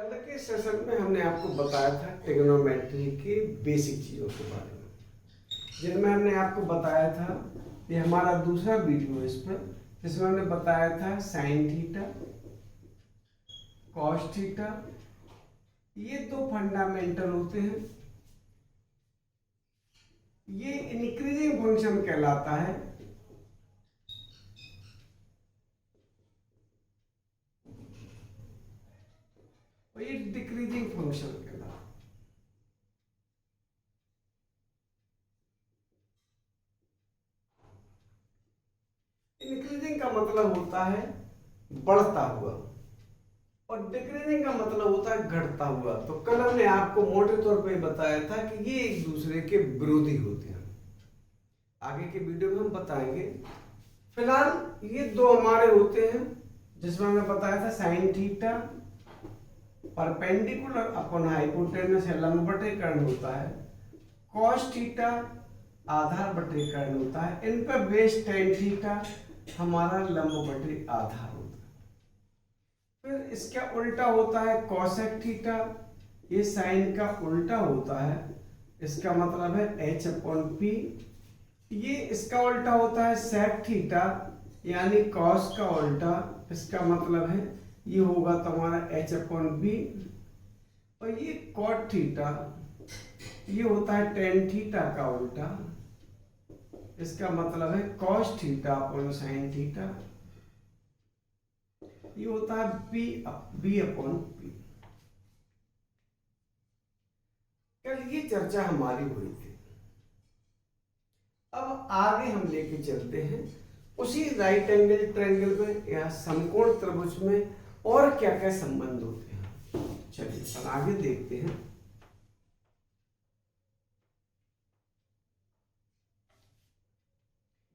कल के सेशन में हमने आपको बताया था ट्रिग्नोमेट्री के बेसिक चीज़ों के बारे में, जिनमें हमने आपको बताया था, ये हमारा दूसरा वीडियो है इस पर, जिसमें हमने बताया था साइन थीटा, कॉस थीटा, ये दो फंडामेंटल होते हैं। ये इंक्रीजिंग फंक्शन कहलाता है, और ये डिक्रीजिंग फंक्शन कहलाता है। इंक्रीजिंग का मतलब होता है बढ़ता हुआ, और डिक्रीजिंग का मतलब होता है घटता हुआ। तो कल हमने आपको मोटे तौर पे बताया था कि ये एक दूसरे के विरोधी होते हैं। आगे के वीडियो में हम बताएंगे। फिलहाल ये दो हमारे होते हैं, जिसमें हमने बताया था sine theta perpendicular upon hypotenuse या लंब बटे कर्ण होता है, कॉस थीटा आधार बटे कर्ण होता है, इन पर बेस टेन थीटा हमारा लंब बटे आधार होता है। फिर इसका उल्टा होता है कॉसेक थीटा, ये साइन का उल्टा होता है, इसका मतलब है एच अपॉन पी। ये इसका उल्टा होता है सेक थीटा, यानी कॉस का उल्टा, इसका मतलब है ये होगा तुम्हारा एच अपॉन बी। और ये कॉट थीटा, ये होता है टेन थीटा का उल्टा, इसका मतलब है cos theta upon sine theta, ये होता है बी अपॉन पी। कल ये चर्चा हमारी हुई थी। अब आगे हम लेके चलते हैं उसी राइट एंगल ट्रायंगल में या समकोण त्रिभुज में और क्या क्या संबंध होते हैं। चलिए अब आगे देखते हैं।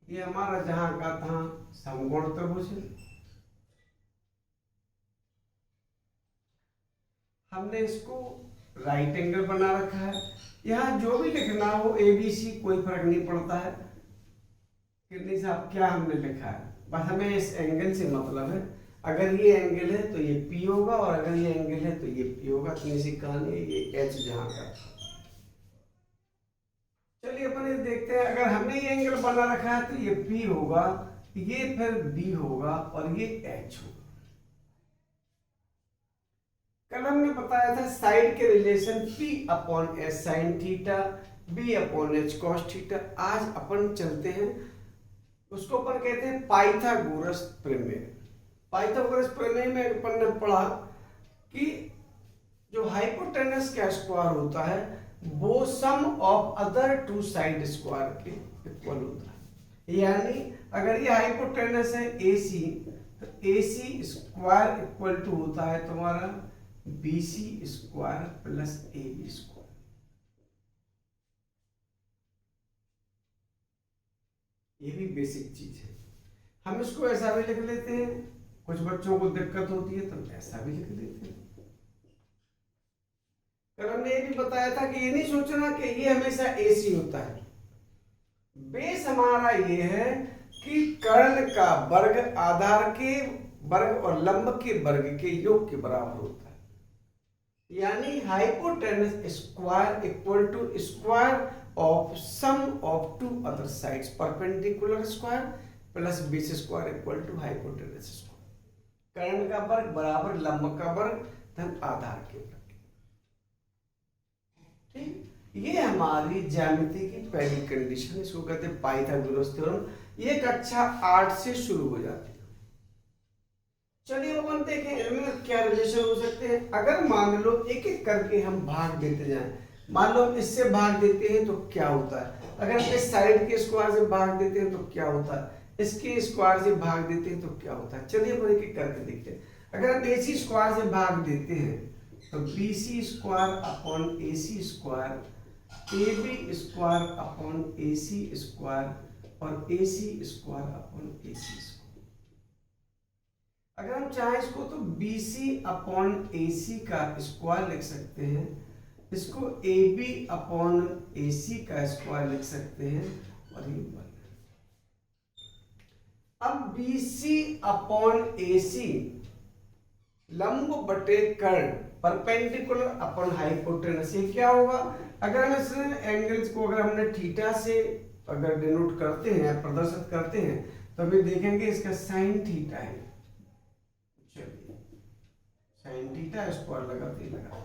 ये हमारा जहां का था समकोण त्रिभुज है, हमने इसको राइट एंगल बना रखा है। यहाँ जो भी लिखना हो ABC कोई फर्क नहीं पड़ता है। कितनी साहब क्या हमने लिखा है, बस हमें इस एंगल से मतलब है। अगर ये एंगल है तो ये P होगा, और अगर ये एंगल है तो ये P होगा। इतनी सी कहानी है, ये H जहां का था। चलिए अपन ये देखते हैं। अगर हमने ये एंगल बना रखा है तो ये P होगा, ये फिर B होगा, और ये H होगा। कल हमने बताया था साइड के relation P upon h sine theta, B upon H cos theta. आज अपन चलते हैं, उसको अपन कहते हैं पाइथागोरस प्रमेय। पाइथागोरस प्रमेय में अपन ने पढ़ा कि जो हाइपोटेनस का स्क्वायर होता है वो sum of other two side square के इक्वल होता है। यानी अगर ये हाइपोटेनस है AC, तो AC स्क्वायर इक्वल टू होता है तुम्हारा BC square plus AB square. ये भी बेसिक चीज है। हम इसको ऐसा भी लिख लेते हैं, कुछ बच्चों को दिक्कत होती है तो ऐसा भी लिख लेते हैं। कल हमने ये भी बताया था कि ये नहीं सोचना कि ये हमेशा AC होता है। बेस हमारा ये है कि कर्ण का वर्ग आधार के वर्ग और लंब के वर्ग के योग के बराबर होता है। यानी hypotenuse square equal to square of sum of two other sides perpendicular square plus base square equal to hypotenuse square. कर्ण का वर्ग बराबर लंब का वर्ग धन आधार के वर्ग। ठीक, ये हमारी ज्यामिति की पहली कंडीशन, इसको कहते हैं पाइथागोरस थ्योरम। ये कक्षा 8 से शुरू हो जाती है। चलिए अपन देखें इनमें क्या रिलेशन हो सकते हैं। अगर मान लो एक एक करके हम भाग देते जाएं, मान लो इससे भाग देते हैं तो क्या होता है, अगर इस साइड के स्क्वायर से भाग देते हैं तो क्या होता है, इसके स्क्वायर से भाग देते हैं तो क्या होता है। चलिए अपन एक एक करके देखते हैं। अगर हम AC स्क्वायर से भाग देते हैं तो BC square upon AC square, AB square upon AC square, और AC square upon AC square. अगर हम चाहें इसको तो BC अपॉन AC का स्क्वायर लिख सकते हैं, इसको AB अपॉन AC का स्क्वायर लिख सकते हैं, और ये बन। अब BC अपॉन AC लंब बटे कर्ण परपेंडिकुलर अपन हाइपोटेनस। ये क्या होगा, अगर हम इस एंगल्स को अगर हमने थीटा से अगर डिनोट करते हैं, प्रदर्शित करते हैं, तो अभी देखेंगे इसका साइन थीटा है। चलिए साइन थीटा स्क्वायर लगाते ही लगा,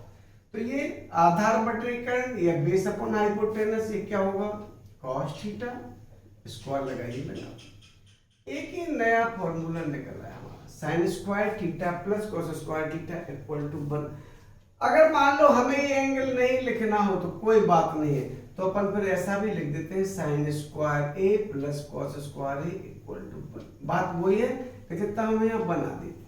तो ये आधार बटे कर्ण या बेस अपॉन हाइपोटेनस, ये क्या होगा कॉस थीटा स्क्वायर लगा ही लगा। एक ही नया फॉर्मूला निकल रहा है हमारा, sin square theta plus cos square theta equal to 1। अगर मान लो हमें ये एंगल नहीं लिखना हो तो कोई बात नहीं है, तो अपन फिर ऐसा भी लिख देते हैं sin square A plus cos square A equal to 1। बात वही है कि जितना हमें यहाँ बना देते।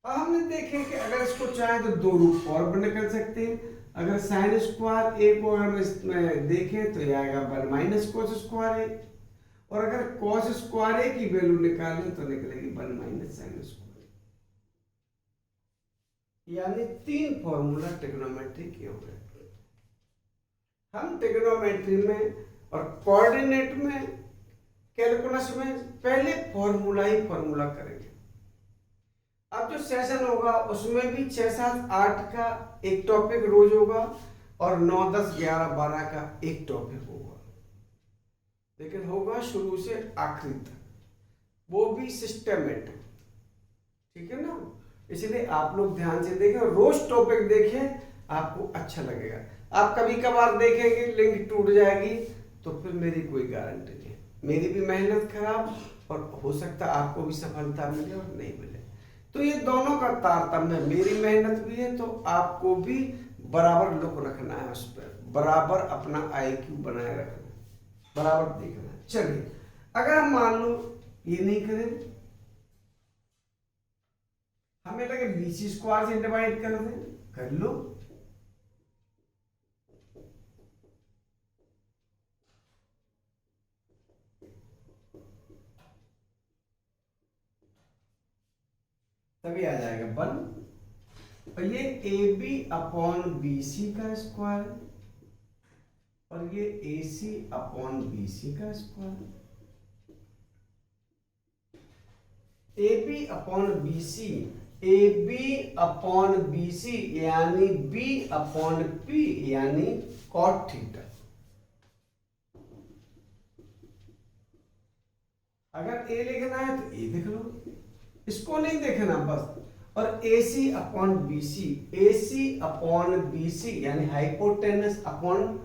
अब हमने देखे कि अगर इसको चाहे तो दो रूप और बने कर सकते हैं। अगर साइन स्क्वायर ए को अगर इसमें देखें तो ये आएगा 1 माइनस कॉस स्क्वायर ए, और अगर कॉस स्क्वायर ए की वैल्यू निकालें तो निकलेगी 1 माइनस साइन स्क्वायर। यानी 3 फॉर्मूला ट्रिग्नोमेट्री के हो गए। हम ट्रिग्नोमेट्री में और कोऑर्डिनेट में, कैलकुलस में पहले फॉर्मूला ही फॉर्मूला करेंगे। अब जो सेशन होगा उसमें भी 6, 7, 8 का एक टॉपिक रोज होगा और 9, 10, 11, 12 का एक टॉपिक होगा, लेकिन होगा शुरू से आखिरी तक, वो भी सिस्टमेटिक। ठीक है ना, इसलिए आप लोग ध्यान से देखें, रोज टॉपिक देखें, आपको अच्छा लगेगा। आप कभी कभार देखेंगे लिंक टूट जाएगी तो फिर मेरी कोई गारंटी नहीं, मेरी भी मेहनत खराब और हो सकता है आपको भी सफलता मिले और नहीं मिले। तो ये दोनों का तारतम्य, मेरी मेहनत भी है तो आपको भी बराबर लुक रखना है, उस पर बराबर अपना IQ बनाए रखना, बराबर देखना है। चलिए अगर हम मान लो ये नहीं करें, हमें लगे BC स्क्वायर से डिवाइड कर दें, कर लो। तभी आ जाएगा 1, और ये AB अपॉन BC का स्क्वायर और ये AC अपॉन BC का square. AB upon BC, AB upon BC यानी B अपॉन P यानी कॉट थीटा। अगर A लिखना है तो A लिख लो, इसको नहीं देखना बस। और AC upon BC, AC upon BC यानी हाइपोटेनस अपॉन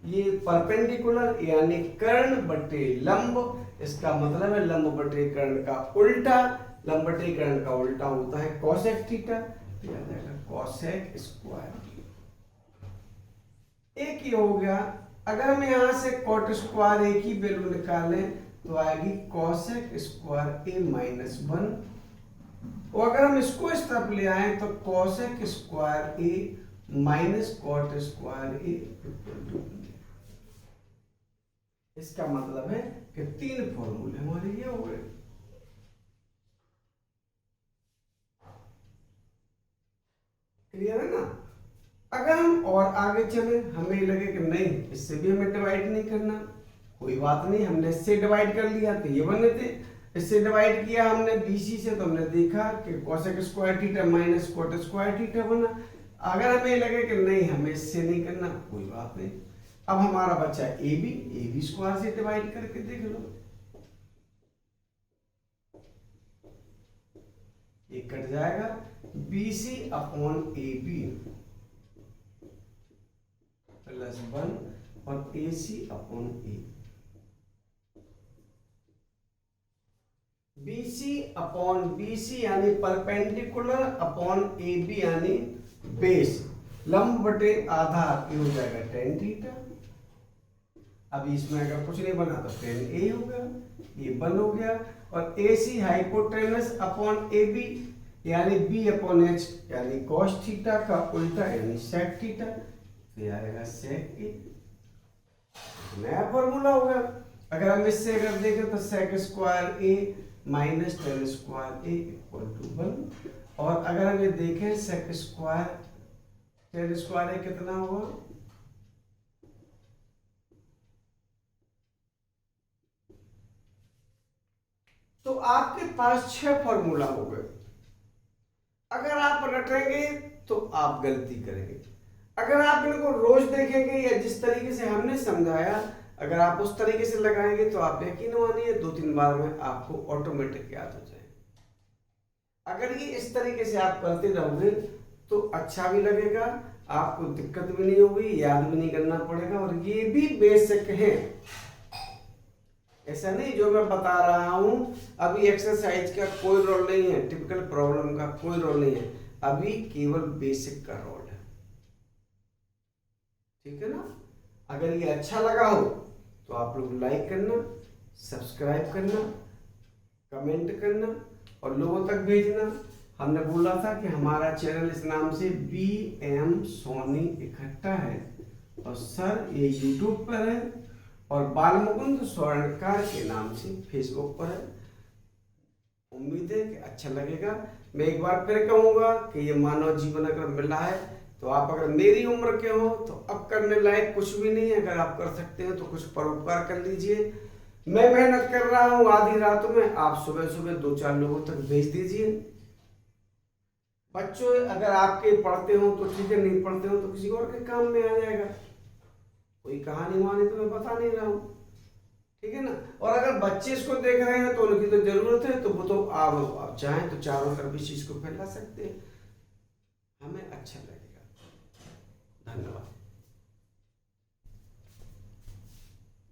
ये परपेंडिकुलर यानी कर्ण बटे लंब। इसका मतलब है लंब बटे कर्ण का उल्टा, लंब बटे कर्ण का उल्टा होता है कोसेक थीटा, तो आ जाएगा कोसेक स्क्वायर। एक ही हो गया। अगर हम यहां से कॉट स्क्वायर ए की वैल्यू निकालें तो आएगी कोसेक स्क्वायर ए माइनस 1, और अगर हम इसको इस तरफ ले आए तो cosec square A minus cot square A equal to. इसका मतलब है कि 3 फॉर्मूले हमारे ये हो गए। क्लियर है ना। अगर हम और आगे चले, हमें लगे कि नहीं इससे भी हमें डिवाइड नहीं करना, कोई बात नहीं, हमने इससे डिवाइड कर लिया तो ये बने थे, इससे डिवाइड किया हमने BC से तो हमने देखा कि cosec square theta minus cot square theta बना। अगर हमें लगे कि नहीं हमें इससे नहीं करना, कोई बात नहीं, अब हमारा बच्चा AB स्क्वायर से डिवाइड करके देख लो, ये कट जाएगा, BC अपॉन AB प्लस 1 और AC upon A। BC upon BC यानी परपेंडिकुलर अपॉन AB यानी बेस, लंब बटे आधार, ये हो जाएगा tan थीटा। अब इसमें अगर कुछ नहीं बना तो tan A हो गया, ये 1 हो गया, और AC हाइपोटेनस अपॉन AB यानी B अपॉन H यानी cos थीटा का उल्टा यानी sec थीटा, तो आएगा sec A। नया फॉर्मूला हो गया। अगर हम इससे अगर देखें तो sec square A minus tan square A equal to 1, और अगर हम ये देखें sec square tan square A कितना होगा, तो आपके पास 6 फॉर्मूला हो गए। अगर आप रटेंगे तो आप गलती करेंगे। अगर आप इनको रोज देखेंगे या जिस तरीके से हमने समझाया, अगर आप उस तरीके से लगाएंगे तो आप यकीन मानिए 2-3 बार में आपको ऑटोमेटिक याद हो जाएगा। अगर ये इस तरीके से आप करते रहोगे तो अच्छा भी लगेगा, आपको दिक्कत भी नहीं होगी, याद भी नहीं करना पड़ेगा। और ये भी बेसिक है, ऐसा नहीं जो मैं बता रहा हूं अभी एक्सरसाइज का कोई रोल नहीं है, टिपिकल प्रॉब्लम का कोई रोल नहीं है, अभी केवल बेसिक का रोल है। ठीक है ना। अगर ये अच्छा लगा हो तो आप लोग लाइक करना, सब्सक्राइब करना, कमेंट करना और लोगों तक भेजना। हमने बोला था कि हमारा चैनल इस नाम से BM सोनी इकट्ठा है, और सर ये यूट्यूब पर है, और बालमुकुंद स्वर्णकार के नाम से फेसबुक पर है। उम्मीद है कि अच्छा लगेगा। मैं एक बार फिर कहूँगा कि ये मानव जीवन अगर मिला है तो आप अगर मेरी उम्र के हो तो अब करने लायक कुछ भी नहीं है। अगर आप कर सकते हैं तो कुछ परोपकार कर लीजिए। मैं मेहनत कर रहा हूँ आधी रात में, आप सुबह सुबह 2-4 लोगों तक भेज दीजिए। बच्चों अगर आपके पढ़ते हो तो ठीक है, नहीं पढ़ते हो तो किसी और के काम में आ जाएगा। कोई कहानी वहानी तो मैं बता नहीं रहा हूँ, ठीक है ना। और अगर बच्चे इसको देख रहे हैं तो उनकी तो जरूरत है, तो वो तो आप चाहें तो चारों तरफ इस चीज को फैला सकते हैं, हमें अच्छा लगेगा। धन्यवाद।